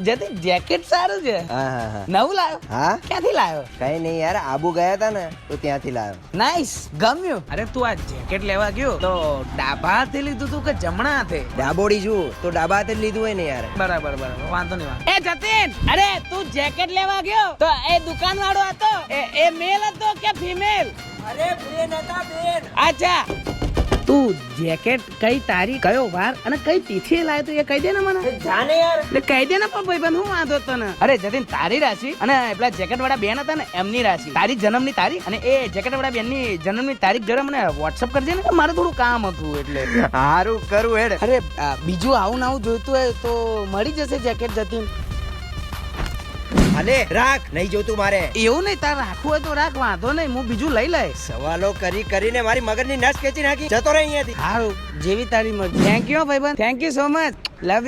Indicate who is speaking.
Speaker 1: જતી જેકેટ સારું છે.
Speaker 2: હા.
Speaker 1: નવું લાયો?
Speaker 2: હા
Speaker 1: ક્યાંથી લાયો?
Speaker 2: કઈ નહીં યાર, આબુ ગયા હતા ને તો ત્યાંથી લાવ્યો.
Speaker 1: નાઈસ, ગમ્યું. અરે તું આ જેકેટ લેવા ગયો તો ડાબા હાથે લીધું તું કે જમણા હાથે?
Speaker 2: ડાબોડી છું તો ડાબા હાથે જ લીધું હોય ને યાર.
Speaker 1: બરાબર, વાંધો નહીં. એ જતીન, અરે તું જેકેટ લેવા ગયો તો એ દુકાન વાળો હતો એ મેલ હતો કે ફિમેલ?
Speaker 2: અરે બેન હતા બેન.
Speaker 1: અચ્છા, તું જેકેટ કઈ તારીખ, કયો વાર અને કઈ તિથિએ લાવ્યો તો એ કહી દે ને મને.
Speaker 2: જાને યાર.
Speaker 1: એટલે કહી દે ને પણ ભાઈબંધ, હું વાંધો તને. અરે જતીન, તારી રાશિ અને પેલા જેકેટ વાળા બેન હતા ને એમની રાશિ, તારી જન્મની તારીખ અને એ જેકેટ વાળા બેનની જન્મની તારીખ જરા મને વોટ્સઅપ કરજે ને, મારે થોડું કામ હતું એટલે.
Speaker 2: હારું કરું હેડ.
Speaker 1: અરે બીજું આવું ને આવું જોઈતું હોય તો મળી જશે જેકેટ જતીન.
Speaker 2: અલે રાખ, નહીં જોતું મારે.
Speaker 1: એવું નહીં, તાર રાખવું હોય તો રાખ, વાંધો નહીં, હું બીજું લઈ લઈશ.
Speaker 2: સવાલો કરી કરીને મારી મગજની નસ ખેંચી નાખી. જતો રહે અહીંયાથી.
Speaker 1: સારું, જેવી તારી મરજી. થેન્ક યુ ભાઈબંધ, thank you so much, love you.